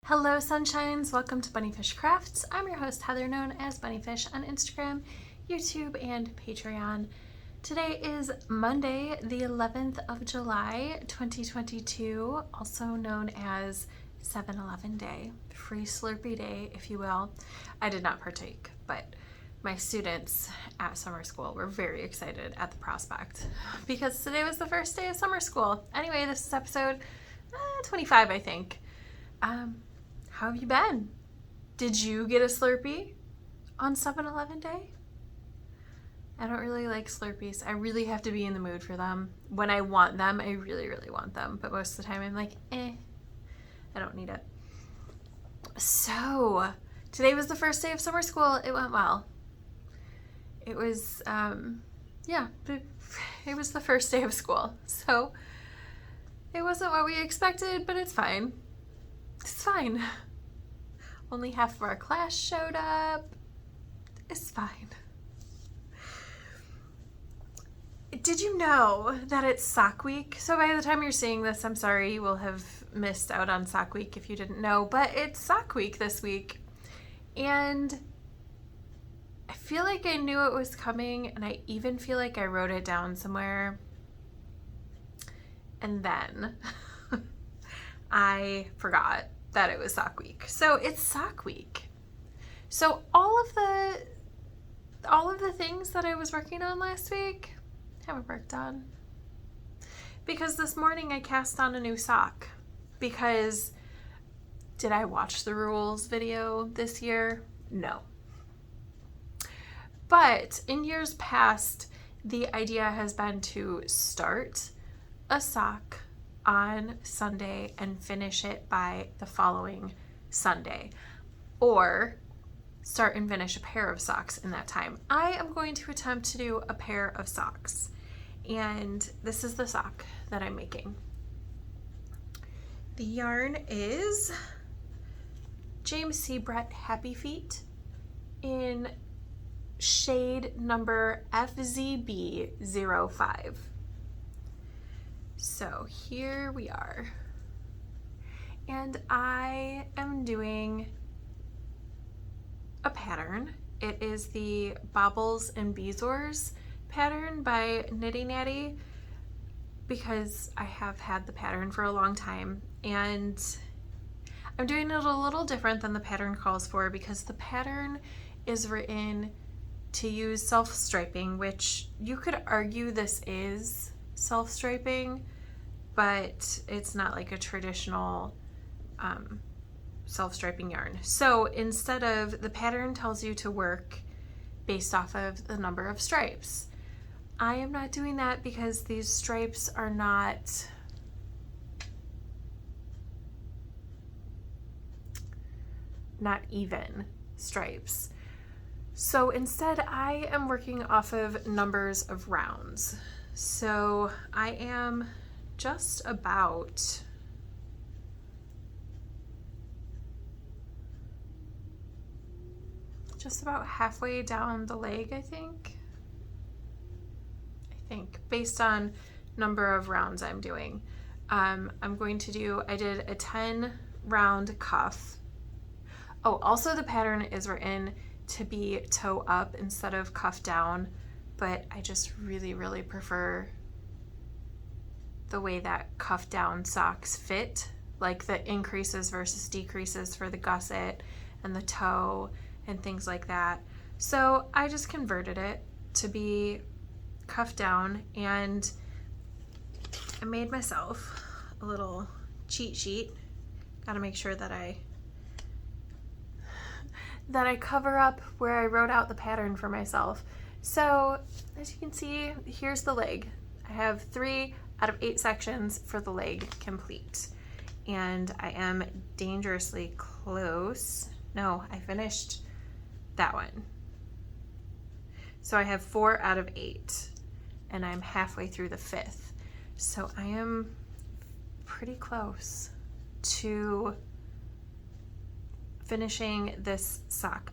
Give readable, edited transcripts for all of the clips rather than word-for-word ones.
Hello Sunshines, welcome to BunniPhish Crafts. I'm your host Heather, known as BunniPhish on Instagram, YouTube, and Patreon. Today is Monday, the 11th of July, 2022, also known as 7-Eleven Day, free Slurpee Day, if you will. I did not partake, but my students at summer school were very excited at the prospect because today was the first day of summer school. Anyway, this is episode 25, I think. How have you been? Did you get a Slurpee on 7-Eleven Day? I don't really like Slurpees. I really have to be in the mood for them. When I want them, I really, really want them. But most of the time I'm like, I don't need it. So, today was the first day of summer school. It went well. It was, it was the first day of school. So, it wasn't what we expected, but it's fine. It's fine. Only half of our class showed up. It's fine. Did you know that it's sock week? So by the time you're seeing this, I'm sorry, you will have missed out on sock week if you didn't know, but it's sock week this week. And I feel like I knew it was coming, and I even feel like I wrote it down somewhere. And then I forgot that it was sock week. So it's sock week. So all of the things that I was working on last week haven't worked on. Because this morning I cast on a new sock. Because did I watch the rules video this year? No. But in years past, the idea has been to start a sock on Sunday and finish it by the following Sunday, or start and finish a pair of socks in that time. I am going to attempt to do a pair of socks, and this is the sock that I'm making. The yarn is James C. Brett Happy Feet in shade number FZB05. So here we are, and I am doing a pattern. It is the Bobbles and Bezoars pattern by Knitty Natty, because I have had the pattern for a long time, and I'm doing it a little different than the pattern calls for, because the pattern is written to use self-striping, which you could argue this is self-striping, but it's not like a traditional self-striping yarn. So instead of, the pattern tells you to work based off of the number of stripes. I am not doing that because these stripes are not even stripes. So instead I am working off of numbers of rounds. So I am just about halfway down the leg, I think, based on number of rounds I'm doing. I'm going to do, I did a 10 round cuff. Oh, also the pattern is written to be toe up instead of cuff down, but I just really, really prefer the way that cuff down socks fit, like the increases versus decreases for the gusset and the toe and things like that. So I just converted it to be cuff down, and I made myself a little cheat sheet. Gotta make sure that I cover up where I wrote out the pattern for myself. So as you can see, here's the leg. I have 3 out of 8 sections for the leg complete, and I am dangerously close. No, I finished that one. So I have 4 out of 8, and I'm halfway through the 5th. So I am pretty close to finishing this sock.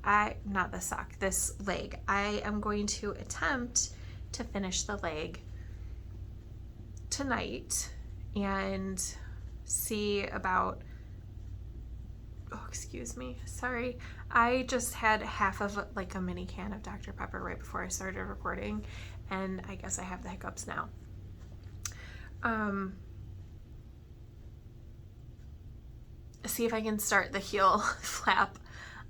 This leg. I am going to attempt to finish the leg tonight and see about Oh, excuse me. Sorry. I just had half of like a mini can of Dr. Pepper right before I started recording, and I guess I have the hiccups now. See if I can start the heel flap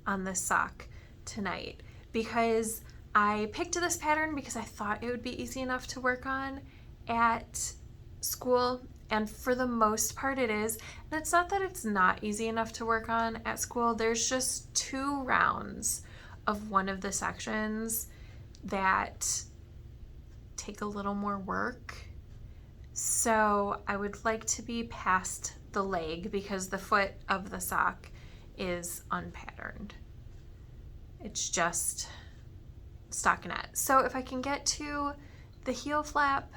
on this sock tonight, because I picked this pattern because I thought it would be easy enough to work on at school, and for the most part it is. And it's not that it's not easy enough to work on at school. There's just 2 rounds of one of the sections that take a little more work. So I would like to be past the leg because the foot of the sock is unpatterned. It's just stockinette. So if I can get to the heel flap,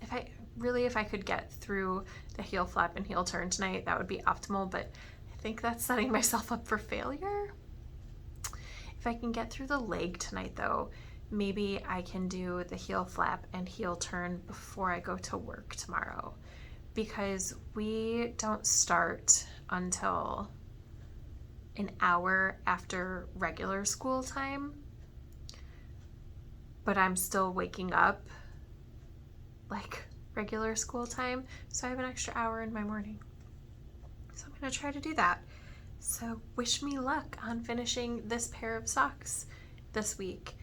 if I could get through the heel flap and heel turn tonight, that would be optimal, but I think that's setting myself up for failure. If I can get through the leg tonight though, maybe I can do the heel flap and heel turn before I go to work tomorrow, because we don't start until an hour after regular school time, but I'm still waking up like regular school time, so I have an extra hour in my morning. So I'm gonna try to do that. So wish me luck on finishing this pair of socks this week.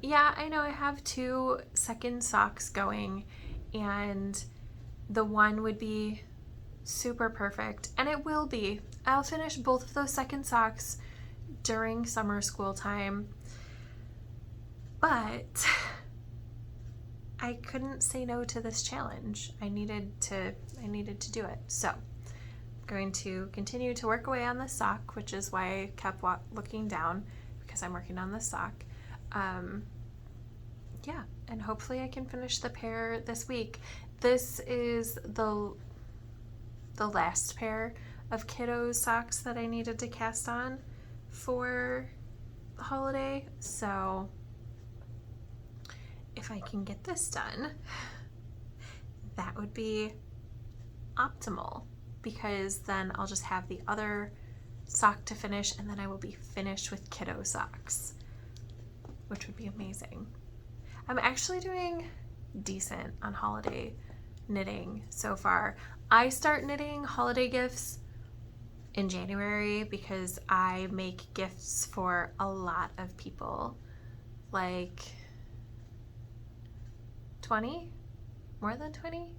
Yeah, I know I have 2 second socks going, and the one would be super perfect, and it will be. I'll finish both of those second socks during summer school time, but I couldn't say no to this challenge. I needed to do it. So I'm going to continue to work away on the sock, which is why I kept looking down, because I'm working on the sock. Yeah, and hopefully I can finish the pair this week. This is the last pair of kiddo socks that I needed to cast on for the holiday, so if I can get this done, that would be optimal, because then I'll just have the other sock to finish, and then I will be finished with kiddo socks, which would be amazing. I'm actually doing decent on holiday knitting so far. I start knitting holiday gifts in January because I make gifts for a lot of people, like 20? More than 20?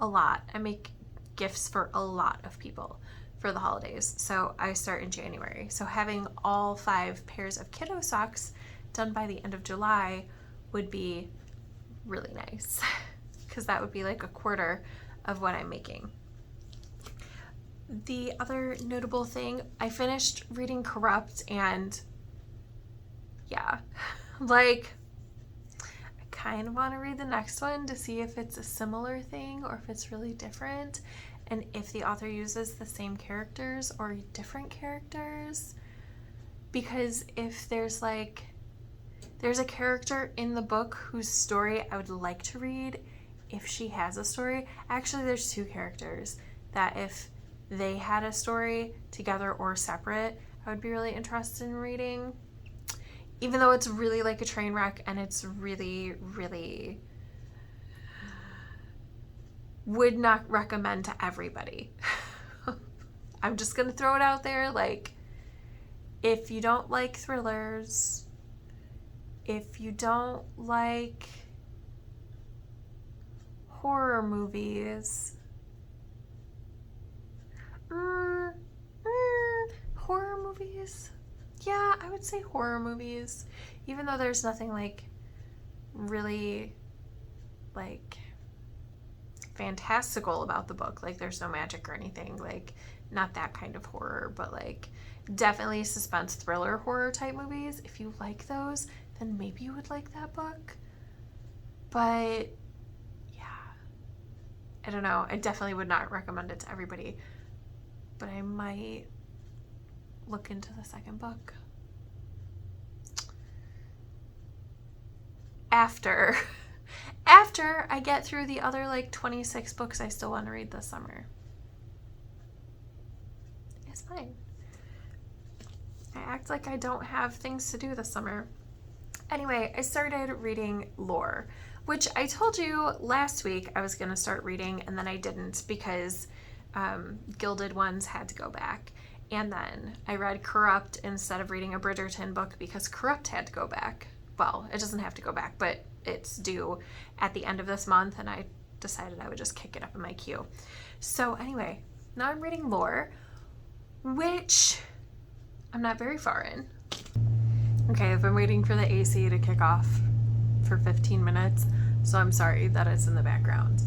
A lot. I make gifts for a lot of people for the holidays, so I start in January. So having all 5 pairs of kiddo socks done by the end of July would be really nice, because that would be like a quarter of what I'm making. The other notable thing, I finished reading Corrupt, and yeah, like, I kind of want to read the next one to see if it's a similar thing or if it's really different, and if the author uses the same characters or different characters, because if there's a character in the book whose story I would like to read if she has a story. Actually, there's 2 characters that if they had a story together or separate, I would be really interested in reading. Even though it's really like a train wreck, and it's really, really would not recommend to everybody. I'm just gonna throw it out there, like, if you don't like thrillers, if you don't like horror movies, horror movies? Yeah, I would say horror movies, even though there's nothing like really like fantastical about the book. Like, there's no magic or anything, like, not that kind of horror, but like definitely suspense thriller horror type movies. If you like those, then maybe you would like that book. But yeah, I don't know. I definitely would not recommend it to everybody, but I might look into the second book after I get through the other like 26 books I still want to read this summer. It's fine. I act like I don't have things to do this summer. Anyway, I started reading lore, which I told you last week I was going to start reading, and then I didn't because Gilded Ones had to go back. And then I read Corrupt instead of reading a Bridgerton book because Corrupt had to go back. Well, it doesn't have to go back, but it's due at the end of this month, and I decided I would just kick it up in my queue. So anyway, now I'm reading lore, which I'm not very far in. Okay, I've been waiting for the AC to kick off for 15 minutes, so I'm sorry that it's in the background.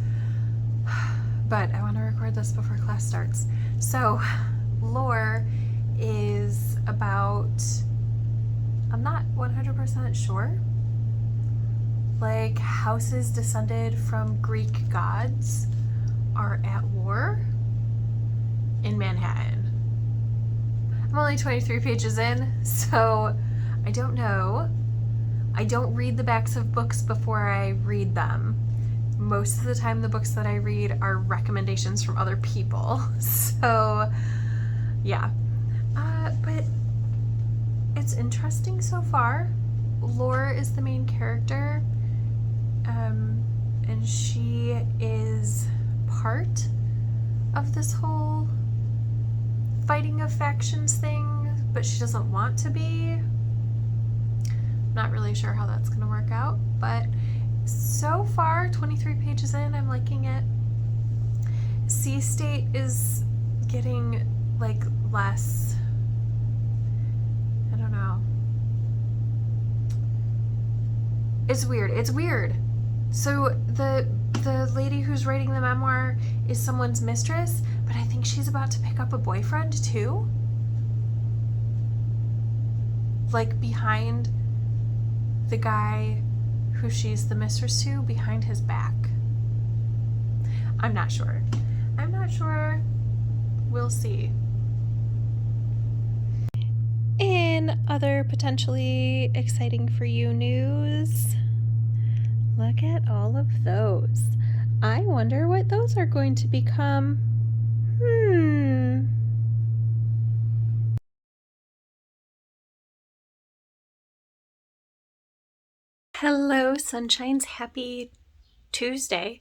But I want to record this before class starts. So, lore is about, I'm not 100% sure, like houses descended from Greek gods are at war in Manhattan. I'm only 23 pages in, so I don't know. I don't read the backs of books before I read them. Most of the time the books that I read are recommendations from other people. So yeah, but it's interesting so far. Laura is the main character, and she is part of this whole fighting of factions thing, but she doesn't want to be. Not really sure how that's gonna work out, but so far 23 pages in, I'm liking it. Sea State is getting like less, I don't know, it's weird. So the lady who's writing the memoir is someone's mistress, but I think she's about to pick up a boyfriend too, like behind the guy who she's the mistress to, behind his back. I'm not sure. We'll see. In other potentially exciting for you news, look at all of those. I wonder what those are going to become. Hello, sunshines. Happy Tuesday.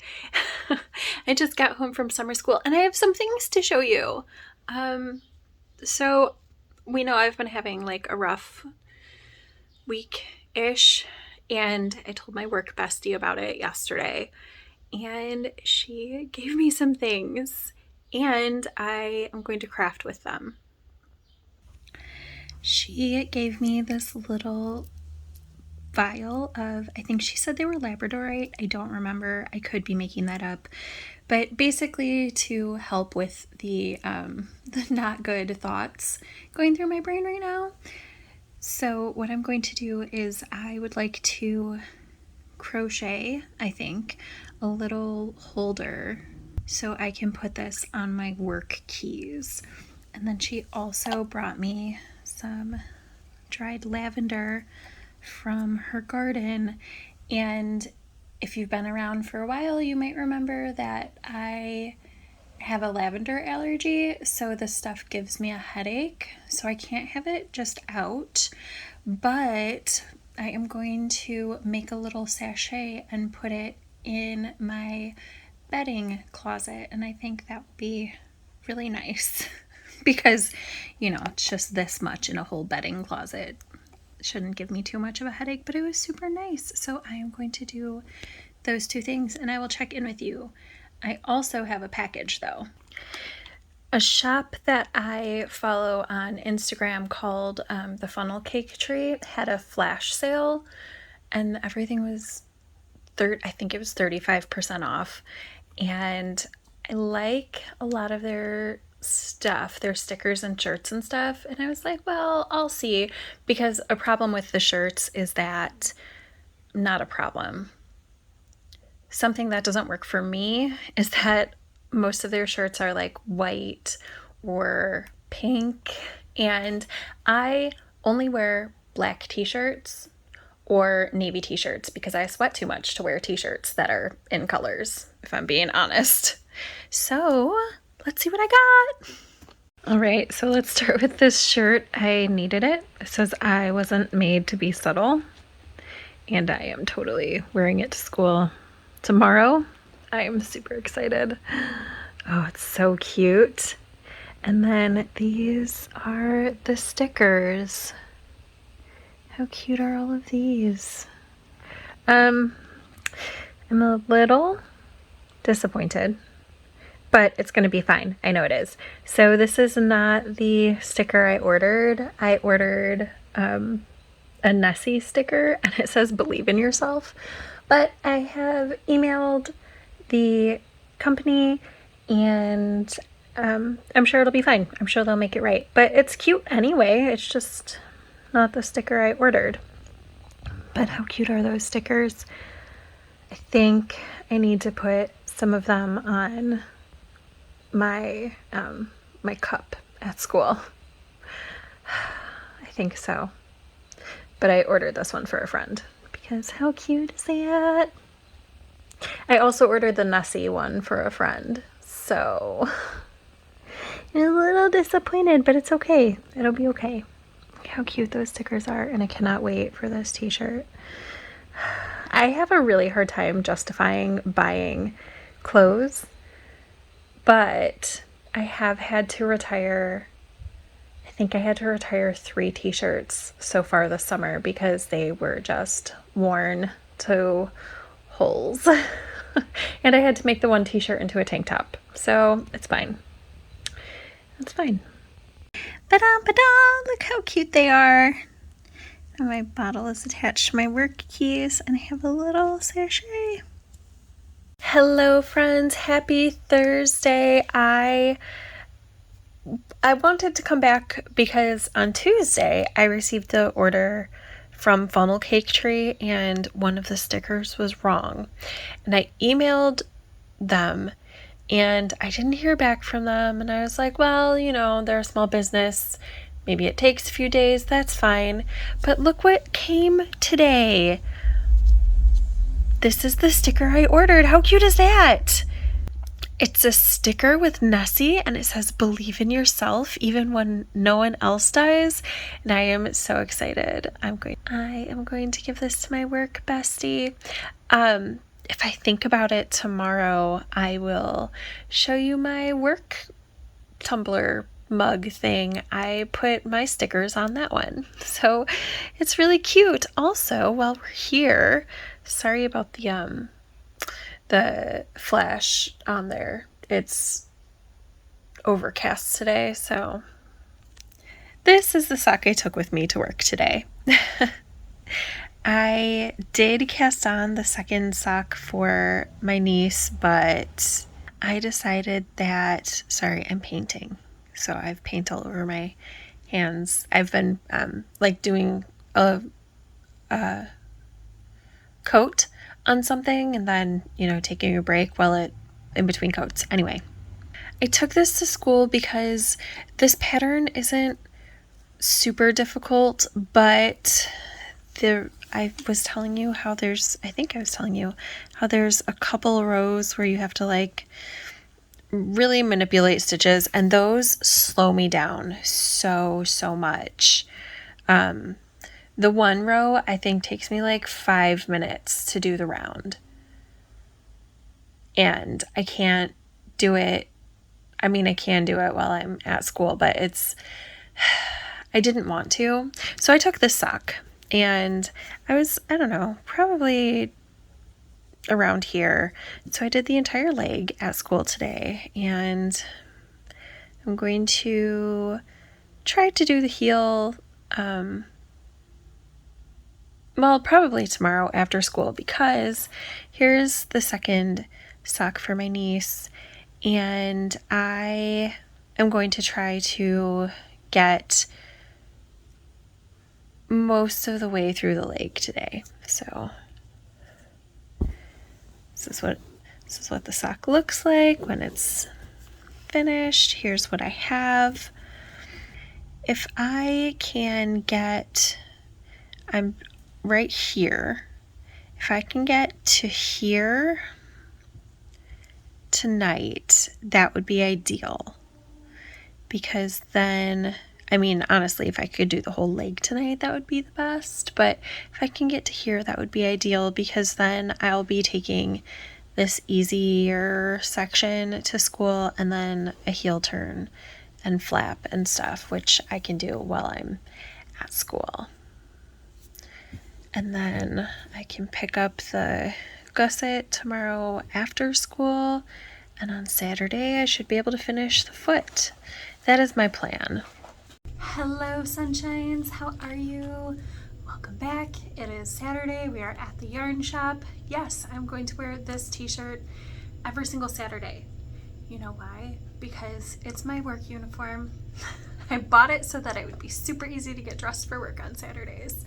I just got home from summer school and I have some things to show you. So we know I've been having like a rough week-ish, and I told my work bestie about it yesterday, and she gave me some things and I am going to craft with them. She gave me this little vial of, I think she said they were labradorite. I don't remember. I could be making that up. But basically to help with the not good thoughts going through my brain right now. So what I'm going to do is I would like to crochet, I think, a little holder so I can put this on my work keys. And then she also brought me some dried lavender from her garden, and if you've been around for a while you might remember that I have a lavender allergy, so this stuff gives me a headache, so I can't have it just out. But I am going to make a little sachet and put it in my bedding closet, and I think that would be really nice because, you know, it's just this much in a whole bedding closet. Shouldn't give me too much of a headache, but it was super nice. So I am going to do those two things and I will check in with you. I also have a package though. A shop that I follow on Instagram called the Funnel Cake Tree had a flash sale and everything was I think it was 35% off, and I like a lot of their stuff, their stickers and shirts and stuff, and I was like, well, I'll see, because a problem with the shirts is that, not a problem, something that doesn't work for me is that most of their shirts are like white or pink, and I only wear black t-shirts or navy t-shirts because I sweat too much to wear t-shirts that are in colors, if I'm being honest. So let's see what I got. All right, so let's start with this shirt. I needed it. It says I wasn't made to be subtle, and I am totally wearing it to school tomorrow. I am super excited. Oh, it's so cute. And then these are the stickers. How cute are all of these? I'm a little disappointed, but it's going to be fine. I know it is. So this is not the sticker I ordered. I ordered a Nessie sticker, and it says believe in yourself. But I have emailed the company, and I'm sure it'll be fine. I'm sure they'll make it right. But it's cute anyway. It's just not the sticker I ordered. But how cute are those stickers? I think I need to put some of them on my my cup at school. I think so. But I ordered this one for a friend because how cute is that? I also ordered the Nessie one for a friend, so I'm a little disappointed, but it's okay. It'll be okay. Look how cute those stickers are, and I cannot wait for this t-shirt. I have a really hard time justifying buying clothes, but I have had to retire. I think I had to retire 3 t-shirts so far this summer because they were just worn to holes. And I had to make the one t-shirt into a tank top. So it's fine. It's fine. Ba-da, look how cute they are. And my bottle is attached to my work keys, and I have a little sachet. Hello friends, happy Thursday. I wanted to come back because on Tuesday I received the order from Funnel Cake Tree and one of the stickers was wrong. And I emailed them and I didn't hear back from them, and I was like, well, you know, they're a small business. Maybe it takes a few days, that's fine. But look what came today. This is the sticker I ordered. How cute is that? It's a sticker with Nessie, and it says believe in yourself even when no one else does. And I am so excited. I am going to give this to my work bestie. If I think about it tomorrow, I will show you my work tumbler mug thing. I put my stickers on that one. So it's really cute. Also, while we're here, sorry about the flash on there. It's overcast today, so this is the sock I took with me to work today. I did cast on the second sock for my niece, but I decided that, sorry, I'm painting. So I have paint all over my hands. I've been doing a coat on something and then, taking a break in between coats. Anyway, I took this to school because this pattern isn't super difficult, but I was telling you how there's a couple rows where you have to really manipulate stitches, and those slow me down so much. The one row I think takes me 5 minutes to do the round, and I can't do it. I mean, I can do it while I'm at school, but I didn't want to. So I took this sock, and I was, I don't know, probably around here. So I did the entire leg at school today, and I'm going to try to do the heel, probably tomorrow after school, because here's the second sock for my niece, and I am going to try to get most of the way through the leg today. So this is what the sock looks like when it's finished. Here's what I have. If I can get, I'm right here. If I can get to here tonight, that would be ideal, because then, I mean, honestly, if I could do the whole leg tonight, that would be the best. But if I can get to here, that would be ideal, because then I'll be taking this easier section to school and then a heel turn and flap and stuff, which I can do while I'm at school. And then I can pick up the gusset tomorrow after school, and on Saturday I should be able to finish the foot. That is my plan. Hello sunshines, how are you? Welcome back. It is Saturday. We are at the yarn shop. Yes, I'm going to wear this t-shirt every single Saturday. You know why? Because it's my work uniform. I bought it so that it would be super easy to get dressed for work on Saturdays.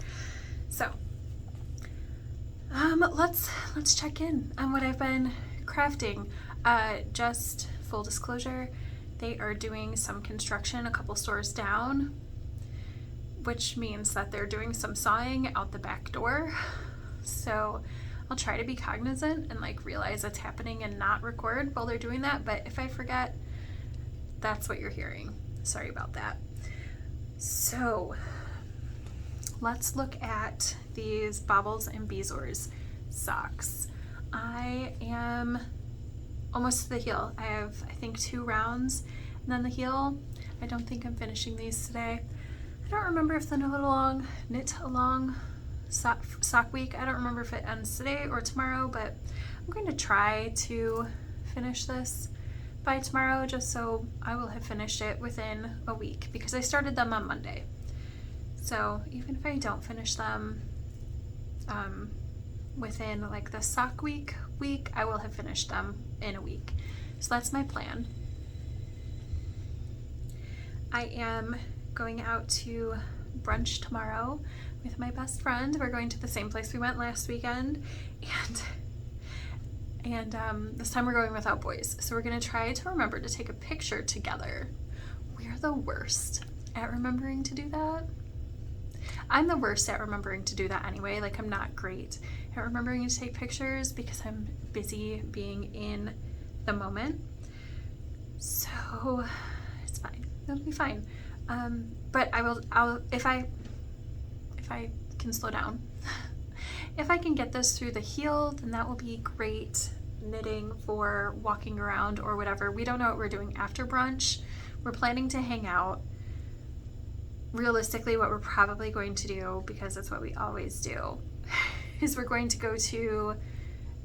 So let's check in on what I've been crafting. Just full disclosure, they are doing some construction a couple stores down, which means that they're doing some sawing out the back door. So I'll try to be cognizant and like realize it's happening and not record while they're doing that. But if I forget, that's what you're hearing. Sorry about that. So let's look at these Baubles and Bezoars socks. I am almost to the heel. I have, I think, 2 rounds, and then the heel. I don't think I'm finishing these today. I don't remember if the knit along sock week, I don't remember if it ends today or tomorrow, but I'm going to try to finish this by tomorrow, just so I will have finished it within a week, because I started them on Monday. So even if I don't finish them within like the sock week, I will have finished them in a week. So that's my plan. I am going out to brunch tomorrow with my best friend. We're going to the same place we went last weekend, and this time we're going without boys. So we're gonna try to remember to take a picture together. We're the worst at remembering to do that. I'm the worst at remembering to do that anyway. Like, I'm not great at remembering to take pictures because I'm busy being in the moment. So it's fine. It'll be fine. But I'll if I can slow down. If I can get this through the heel, then that will be great knitting for walking around or whatever. We don't know what we're doing after brunch. We're planning to hang out. Realistically, what we're probably going to do, because it's what we always do, is we're going to go to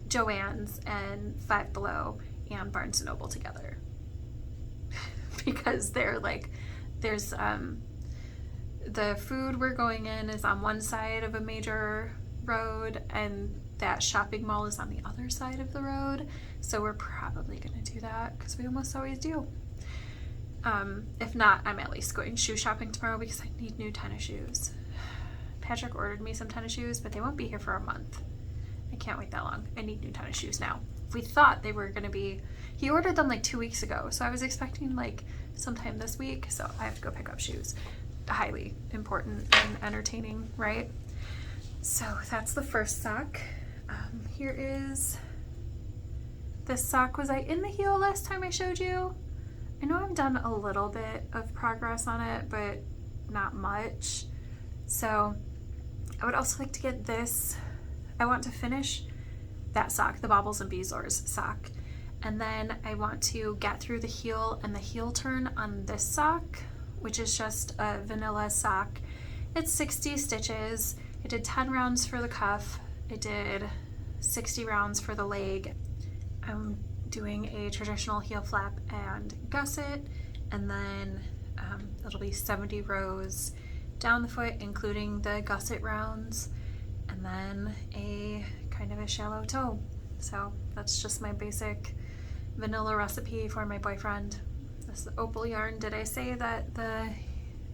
Joann's and Five Below and Barnes & Noble together. Because they're like, there's the food we're going in is on one side of a major road, and that shopping mall is on the other side of the road. So we're probably going to do that, because we almost always do. If not, I'm at least going shoe shopping tomorrow because I need new tennis shoes. Patrick ordered me some tennis shoes, but they won't be here for a month. I can't wait that long. I need new tennis shoes now. We thought they were going to be, he ordered them like 2 weeks ago, so I was expecting like sometime this week, so I have to go pick up shoes. Highly important and entertaining, right? So that's the first sock. Here is this sock. Was I in the heel last time I showed you? I know I've done a little bit of progress on it, but not much. So I would also like to get this. I want to finish that sock, the Baubles and Bezoars sock. And then I want to get through the heel and the heel turn on this sock, which is just a vanilla sock. It's 60 stitches. I did 10 rounds for the cuff. I did 60 rounds for the leg. I'm doing a traditional heel flap and gusset, and then it'll be 70 rows down the foot, including the gusset rounds, and then a kind of a shallow toe. So that's just my basic vanilla recipe for my boyfriend. This is the opal yarn. Did I say that the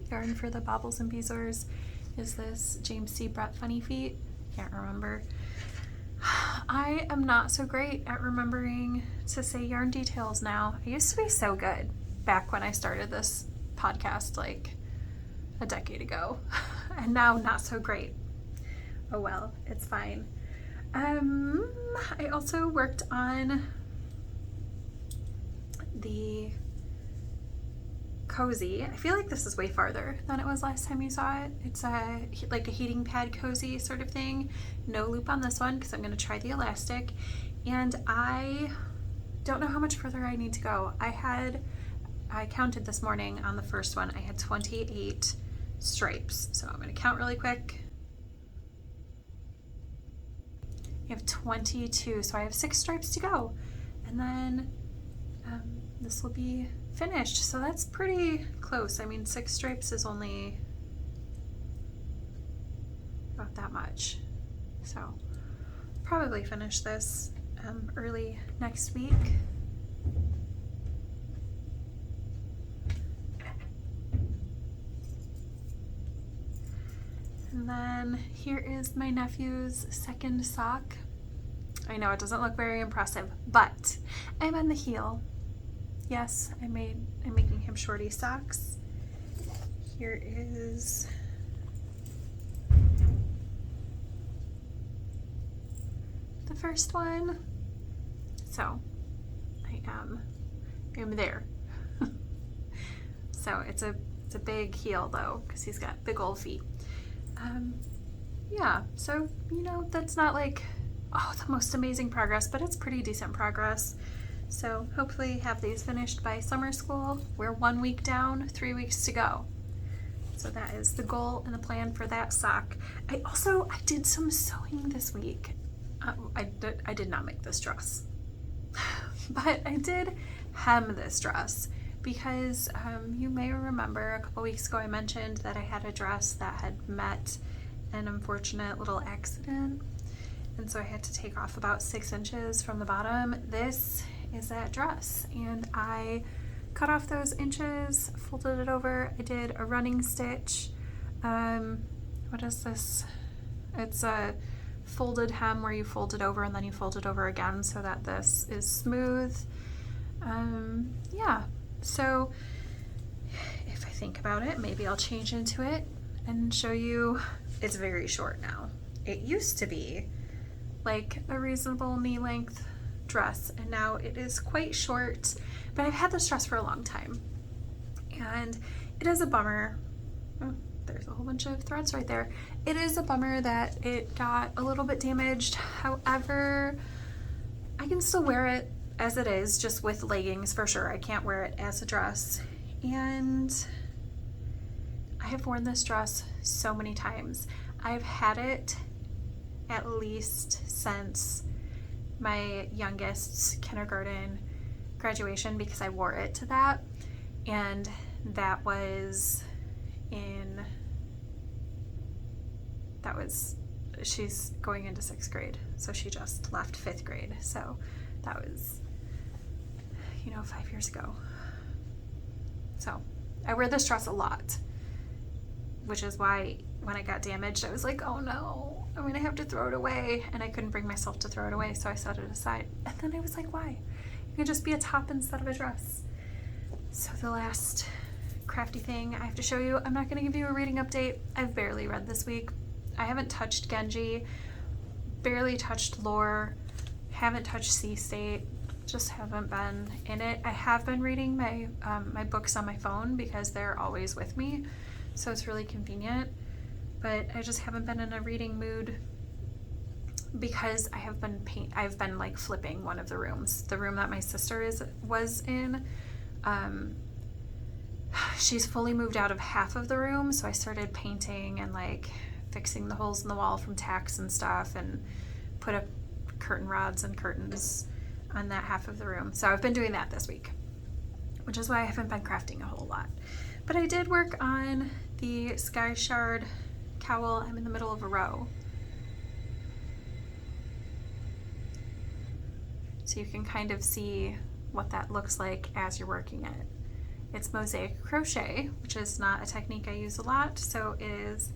yarn for the Baubles and Bezoars is this James C. Brett Funny Feet? Can't remember. I am not so great at remembering to say yarn details now. I used to be so good back when I started this podcast like a decade ago, and now not so great. Oh well, it's fine. I also worked on the cozy. I feel like this is way farther than it was last time you saw it. It's like a heating pad cozy sort of thing. No loop on this one because I'm going to try the elastic. And I don't know how much further I need to go. I counted this morning on the first one. I had 28 stripes. So I'm going to count really quick. I have 22, so I have 6 stripes to go. And then this will be finished. So that's pretty close. I mean, 6 stripes is only about that much. So probably finish this early next week. And then here is my nephew's second sock. I know it doesn't look very impressive, but I'm on the heel. Yes, I'm making him shorty socks. Here is the first one. So I am there. So it's a big heel though, because he's got big old feet. Yeah, so you know, that's not like, oh, the most amazing progress, but it's pretty decent progress. So hopefully have these finished by summer school. We're 1 week down, 3 weeks to go. So that is the goal and the plan for that sock. I did some sewing this week. I did not make this dress, but I did hem this dress because you may remember a couple weeks ago I mentioned that I had a dress that had met an unfortunate little accident, and so I had to take off about 6 inches from the bottom. This is that dress, and I cut off those inches, folded it over. I did a running stitch. What is this? It's a folded hem where you fold it over and then you fold it over again so that this is smooth. Yeah, so if I think about it, maybe I'll change into it and show you. It's very short now. It used to be like a reasonable knee length dress, and now it is quite short, but I've had this dress for a long time, and it is a bummer. Oh, there's a whole bunch of threads right there. It is a bummer that it got a little bit damaged. However, I can still wear it as it is, just with leggings for sure. I can't wear it as a dress, and I have worn this dress so many times. I've had it at least since my youngest's kindergarten graduation because I wore it to that, and that was she's going into 6th grade, so she just left 5th grade, so that was, you know, 5 years ago. So I wear this dress a lot, which is why when it got damaged I was like, oh no, I'm gonna have to throw it away, and I couldn't bring myself to throw it away, so I set it aside. And then I was like, why? It could just be a top instead of a dress. So the last crafty thing I have to show you, I'm not gonna give you a reading update. I've barely read this week. I haven't touched Genji, barely touched Lore, haven't touched Sea State, just haven't been in it. I have been reading my my books on my phone because they're always with me, so it's really convenient. But I just haven't been in a reading mood because I've been like flipping one of the rooms. The room that my sister was in, she's fully moved out of half of the room, so I started painting and like fixing the holes in the wall from tacks and stuff, and put up curtain rods and curtains on that half of the room. So I've been doing that this week, which is why I haven't been crafting a whole lot. But I did work on the Skyshard cowl. I'm in the middle of a row, so you can kind of see what that looks like as you're working it. It's Mosaic crochet, which is not a technique I use a lot, so it is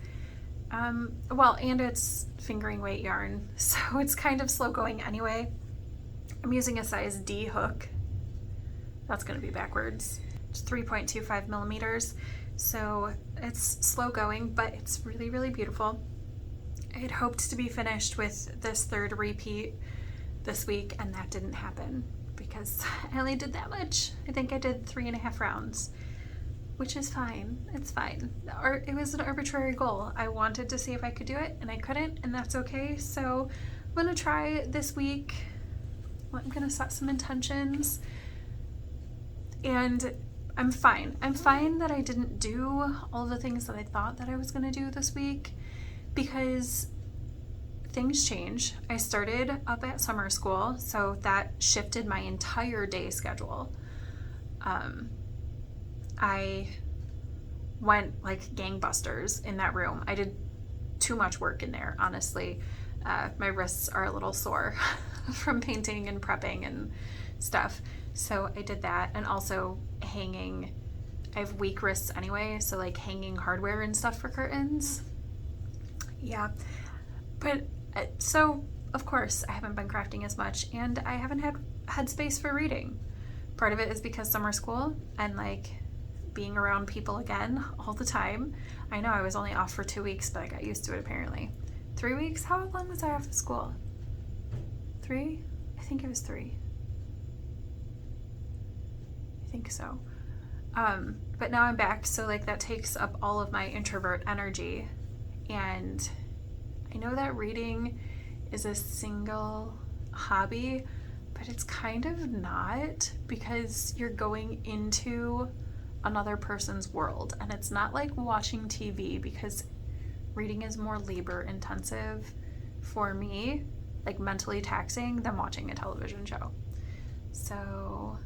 well, and it's fingering weight yarn, so it's kind of slow going anyway. I'm using a size D hook. That's going to be backwards. It's 3.25 millimeters, so it's slow going, but it's really, really beautiful. I had hoped to be finished with this 3rd repeat this week, and that didn't happen because I only did that much. I think I did 3.5 rounds, which is fine. It's fine. It was an arbitrary goal. I wanted to see if I could do it, and I couldn't, and that's okay. So I'm gonna try this week. I'm gonna set some intentions, and I'm fine. I'm fine that I didn't do all the things that I thought that I was gonna do this week, because things change. I started up at summer school, so that shifted my entire day schedule. I went like gangbusters in that room. I did too much work in there, honestly. My wrists are a little sore from painting and prepping and stuff. So I did that, and also hanging. I have weak wrists anyway, so like hanging hardware and stuff for curtains. Yeah, but so of course I haven't been crafting as much, and I haven't had space for reading. Part of it is because summer school and like being around people again all the time. I know I was only off for 2 weeks, but I got used to it apparently. 3 weeks? How long was I off of school? 3? I think it was 3. I think so. But now I'm back, so like that takes up all of my introvert energy. And I know that reading is a single hobby, but it's kind of not, because you're going into another person's world, and it's not like watching TV, because reading is more labor intensive for me, like mentally taxing, than watching a television show. So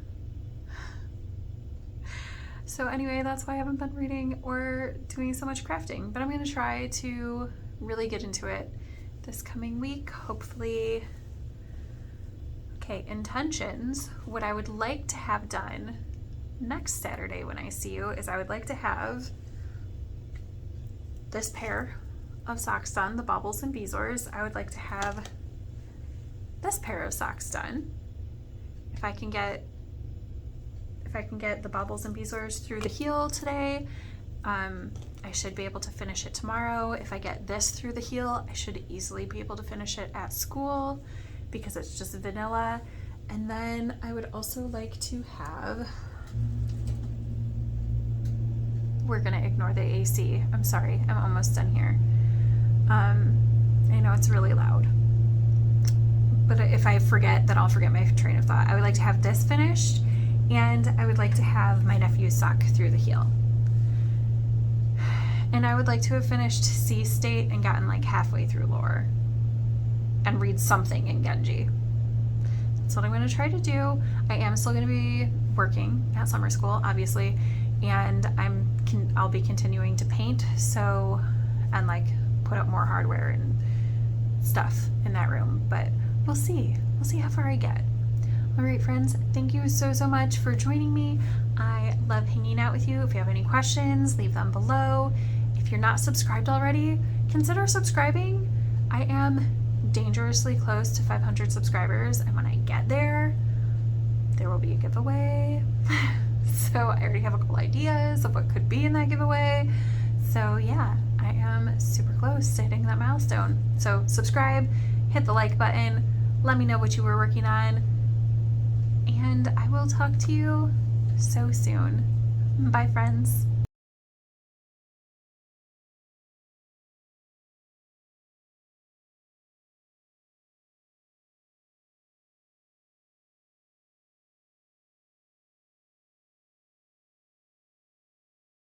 anyway, that's why I haven't been reading or doing so much crafting, but I'm going to try to really get into it this coming week, hopefully. Okay, intentions. What I would like to have done next Saturday when I see you is I would like to have this pair of socks done, the Baubles and Bezoars. I would like to have this pair of socks done. If I can get the Baubles and Bezoars through the heel today, I should be able to finish it tomorrow. If I get this through the heel, I should easily be able to finish it at school, because it's just vanilla. And then I would also like to have, we're gonna ignore the AC. I'm sorry, I'm almost done here. I know it's really loud, but if I forget, then I'll forget my train of thought. I would like to have this finished, and I would like to have my nephew's sock through the heel. And I would like to have finished Sea State and gotten like halfway through Lore and read something in Genji. That's what I'm going to try to do. I am still going to be working at summer school, obviously, and I'll be continuing to paint, so, and like put up more hardware and stuff in that room, but we'll see how far I get. All right, friends, thank you so much for joining me. I love hanging out with you. If you have any questions, leave them below. If you're not subscribed already, consider subscribing. I am dangerously close to 500 subscribers, and when I get there will be a giveaway. So I already have a couple ideas of what could be in that giveaway. So yeah, I am super close to hitting that milestone. So subscribe, hit the like button, let me know what you were working on, and I will talk to you so soon. Bye, friends.